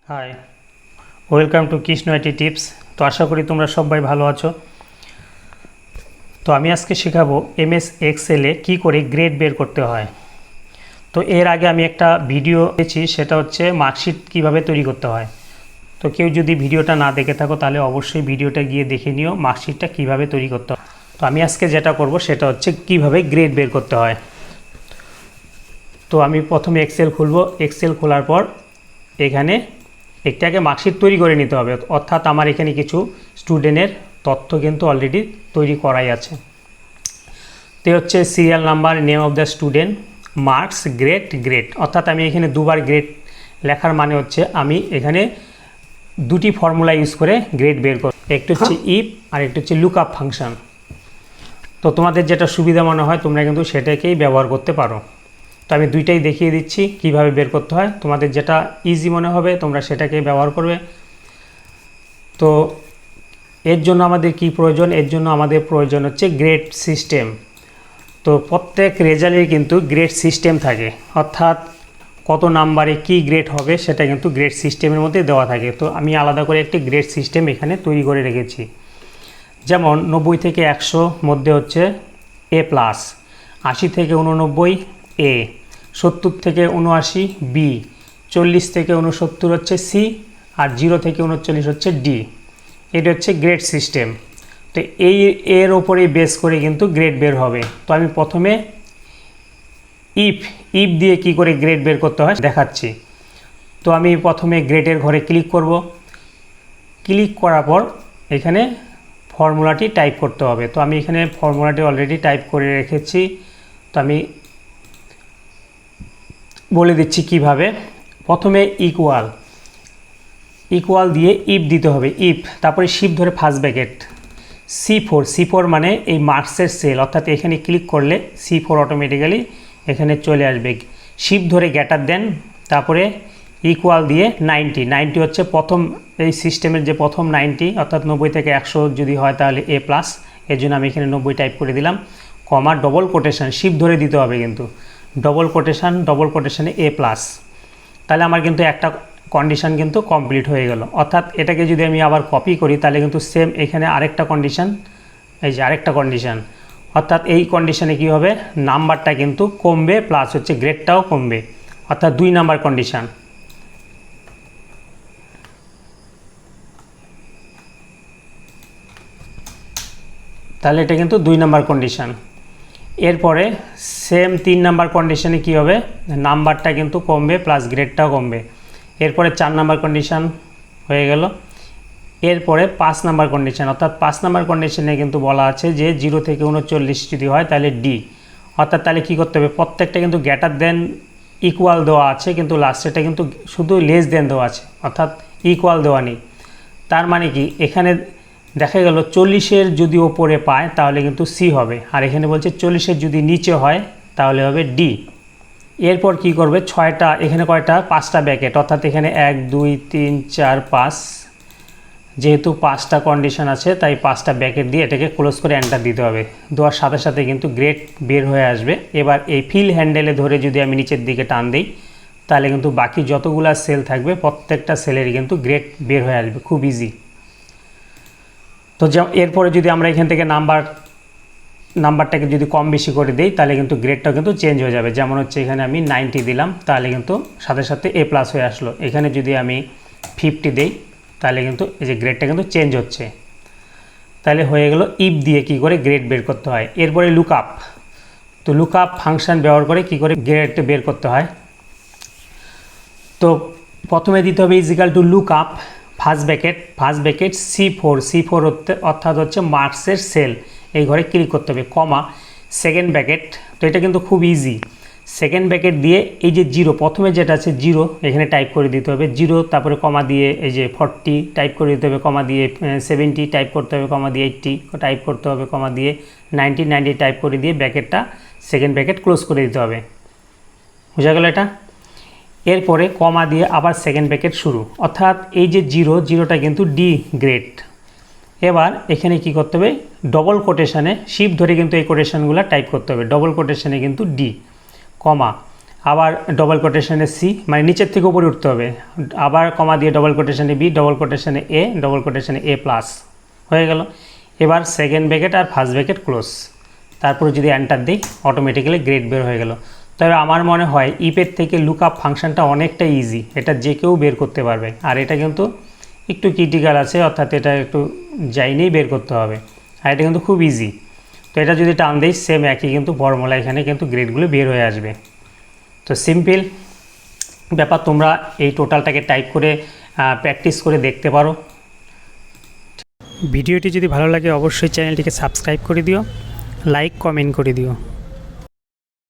High, welcome to Krishna IT tips. তো আশা করি তোমরা সবাই ভালো আছো। তো আমি আজকে শেখাবো এমএস এক্সেলে কী করে গ্রেড বের করতে হয়। তো এর আগে আমি একটা ভিডিও দেখেছি, সেটা হচ্ছে মার্কশিট কীভাবে তৈরি করতে হয়। তো কেউ যদি ভিডিওটা না দেখে থাকো তাহলে অবশ্যই ভিডিওটা গিয়ে দেখে নিও মার্কশিটটা কীভাবে তৈরি করতে হয়। তো আমি আজকে যেটা করব সেটা হচ্ছে কীভাবে গ্রেড বের করতে হয়। তো আমি প্রথমে এক্সেল খুলব। এক্সেল খোলার পর এখানে একটাকে মার্কশিট তৈরি করে নিতে হবে, অর্থাৎ আমার এখানে কিছু স্টুডেন্টের তথ্য কিন্তু অলরেডি তৈরি করাই আছে। তো হচ্ছে serial number, name of the student, marks, grade. অর্থাৎ আমি এখানে দুবার গ্রেড লেখার মানে হচ্ছে আমি এখানে দুটি ফর্মুলা ইউজ করে গ্রেড বের করব। একটু হচ্ছে ইফ আর একটু হচ্ছে লুক আপ ফাংশন। তো তোমাদের যেটা সুবিধা মনে হয় তোমরা কিন্তু সেটাকেই ব্যবহার করতে পারো। তো আমি দুইটাই দেখিয়ে দিচ্ছি কিভাবে বের করতে হয়। তোমাদের যেটা ইজি মনে হবে তোমরা সেটাকেই ব্যবহার করবে। তো এর জন্য আমাদের কি প্রয়োজন? এর জন্য আমাদের প্রয়োজন হচ্ছে গ্রেড সিস্টেম। তো প্রত্যেক রেজাল্টের কিন্তু গ্রেড সিস্টেম থাকে, অর্থাৎ কত নাম্বারে কি গ্রেড হবে সেটা কিন্তু গ্রেড সিস্টেমের মধ্যে দেওয়া থাকে। তো আমি আলাদা করে একটি গ্রেড সিস্টেম এখানে তৈরি করে রেখেছি। যেমন 90 থেকে 100 মধ্যে হচ্ছে এ প্লাস, 80 থেকে 89 এ, 70 থেকে 79 বি, 40 থেকে 69 হচ্ছে সি, আর 0 থেকে 39 হচ্ছে ডি। এটা হচ্ছে গ্রেড সিস্টেম। তো এর ওপরেই বেস করে কিন্তু গ্রেড বের হবে। তো আমি প্রথমে ইফ দিয়ে কি করে গ্রেড বের করতে হয় দেখাচ্ছি। তো আমি প্রথমে গ্রেডের ঘরে ক্লিক করব। ক্লিক করার পর এখানে ফর্মুলাটি টাইপ করতে হবে। তো আমি এখানে ফর্মুলাটি অলরেডি টাইপ করে রেখেছি। তো আমি বলে দিচ্ছি কিভাবে। প্রথমে ইকুয়াল দিয়ে ইফ দিতে হবে, ইফ, তারপরে শিফট ধরে ফার্স্ট ব্র্যাকেট C4 মানে এই মার্কসের সেল, অর্থাৎ এখানে ক্লিক করলে C4 অটোমেটিক্যালি এখানে চলে আসবে। শিফট ধরে গ্রেটার দেন, তারপরে ইকুয়াল দিয়ে 90 হচ্ছে প্রথম এই সিস্টেমের যে প্রথম 90, অর্থাৎ 90 থেকে 100 যদি হয় তাহলে এ প্লাস। এর জন্য আমি এখানে 90 টাইপ করে দিলাম, কমা ডবল কোটেশন, শিফট ধরে দিতে হবে কিন্তু, ডবল কোটেশনে এ প্লাস। তাহলে আমার কিন্তু একটা কন্ডিশন কিন্তু কমপ্লিট হয়ে গেল। অর্থাৎ এটাকে যদি আমি আবার কপি করি তাহলে কিন্তু সেম এখানে আরেকটা কন্ডিশন, এই যে আরেকটা কন্ডিশন, অর্থাৎ এই কন্ডিশনে কি হবে, নাম্বারটা কিন্তু কমবে প্লাস হচ্ছে গ্রেডটাও কমবে, অর্থাৎ 2 নাম্বার কন্ডিশন। তাহলে এটা কিন্তু 2 নাম্বার কন্ডিশন। এরপরে সেম 3 নাম্বার কন্ডিশনে কি হবে, নাম্বারটা কিন্তু কমবে প্লাস গ্রেডটাও কমবে। এরপরে 4 নাম্বার কন্ডিশন হয়ে গেল। এরপরে 5 নাম্বার কন্ডিশন, অর্থাৎ 5 নাম্বার কন্ডিশনে কিন্তু বলা আছে যে 0 থেকে 39 যদি হয় তাহলে ডি। অর্থাৎ তাহলে কী করতে হবে, প্রত্যেকটা কিন্তু গ্রেটার দেন ইকুয়াল দেওয়া আছে, কিন্তু লাস্টেরটা কিন্তু শুধু লেস দেন দেওয়া আছে, অর্থাৎ ইকুয়াল দেওয়া নেই। তার মানে কি, এখানে দেখা গেল 40-এর যদি ওপরে পায় তাহলে কিন্তু সি হবে, আর এখানে বলছে 40-এর যদি নিচে হয় তাহলে হবে ডি। এরপর কি করবে, 6টা, এখানে কয়টা, 5টা ব্র্যাকেট, অর্থাৎ এখানে 1 2 3 4 5, যেহেতু 5টা কন্ডিশন আছে তাই 5টা ব্র্যাকেট দিয়ে এটাকে ক্লোজ করে এন্টার দিতে হবে। দেওয়ার সাথে সাথে কিন্তু গ্রেড বের হয়ে আসবে। এবার এই ফিল হ্যান্ডেলে ধরে যদি আমি নিচের দিকে টান দিই তাহলে কিন্তু বাকি যতগুলো সেল থাকবে প্রত্যেকটা সেলেরই কিন্তু গ্রেড বের হয়ে আসবে, খুব ইজি। তো এরপরে যদি আমরা এখান থেকে নাম্বারটাকে যদি কম বেশি করে দিই তাহলে কিন্তু গ্রেডটাও কিন্তু চেঞ্জ হয়ে যাবে। যেমন হচ্ছে এখানে আমি 90 দিলাম তাহলে কিন্তু সাথে সাথে এ প্লাস হয়ে আসলো। এখানে যদি আমি 50 দিই তাহলে কিন্তু এই যে গ্রেডটা কিন্তু চেঞ্জ হচ্ছে। তাহলে হয়ে গেল ইফ দিয়ে কি করে গ্রেড বের করতে হয়। এরপরে লুক আপ। তো লুক আপ ফাংশন ব্যবহার করে কি করে গ্রেডটা বের করতে হয়। তো প্রথমে দিতে হবে is equal to look up first bracket C4 অর্থাৎ হচ্ছে মার্কসের সেল, এই ঘরে ক্লিক করতে হবে, কমা সেকেন্ড ব্র্যাকেট। তো এটা কিন্তু খুব ইজি। সেকেন্ড ব্র্যাকেট দিয়ে এই যে 0, প্রথমে যেটা আছে 0 এখানে টাইপ করে দিতে হবে 0, তারপরে কমা দিয়ে এই যে 40 টাইপ করে দিতে হবে, কমা দিয়ে 70 টাইপ করতে হবে, কমা দিয়ে 80 টাইপ করতে হবে, কমা দিয়ে 90 টাইপ করে দিয়ে ব্র্যাকেটটা সেকেন্ড ব্র্যাকেট ক্লোজ করে দিতে হবে। বোঝা গেল এটা। এরপরে কমা দিয়ে আবার সেকেন্ড ব্র্যাকেট শুরু, অর্থাৎ এই যে 0টা কিন্তু ডি গ্রেড। এবার এখানে কি করতে হবে, ডবল কোটেশনে শিফট ধরে কিন্তু এই কোটেশনগুলো টাইপ করতে হবে, ডবল কোটেশনে কিন্তু ডি, কমা আবার ডবল কোটেশনে সি, মানে নিচের থেকে উপরে উঠতে হবে, আবার কমা দিয়ে ডবল কোটেশনে বি, ডবল কোটেশনে এ, ডবল কোটেশনে এ প্লাস, হয়ে গেল। এবার সেকেন্ড ব্র্যাকেট আর ফার্স্ট ব্র্যাকেট ক্লোজ, তারপরে যদি এন্টার দিই অটোমেটিক্যালি গ্রেড বের হয়ে গেল। তবে আমার মনে হয় ইফের থেকে লুকআপ ফাংশনটা অনেকটা ইজি, এটা যে কেউ বের করতে পারবে। আর এটা কিন্তু একটু ক্রিটিক্যাল আছে, অর্থাৎ এটা একটু যাইনেই বের করতে হবে, আর এটা কিন্তু খুব ইজি। তো এটা যদি টান দিই সেম একই কিন্তু ফর্মুলা, এখানে কিন্তু গ্রেডগুলো বের হয়ে আসবে। তো সিম্পল ব্যাপার, তোমরা এই টোটালটাকে টাইপ করে প্র্যাকটিস করে দেখতে পারো। ভিডিওটি যদি ভালো লাগে অবশ্যই চ্যানেলটিকে সাবস্ক্রাইব করে দিও, লাইক কমেন্ট করে দিও।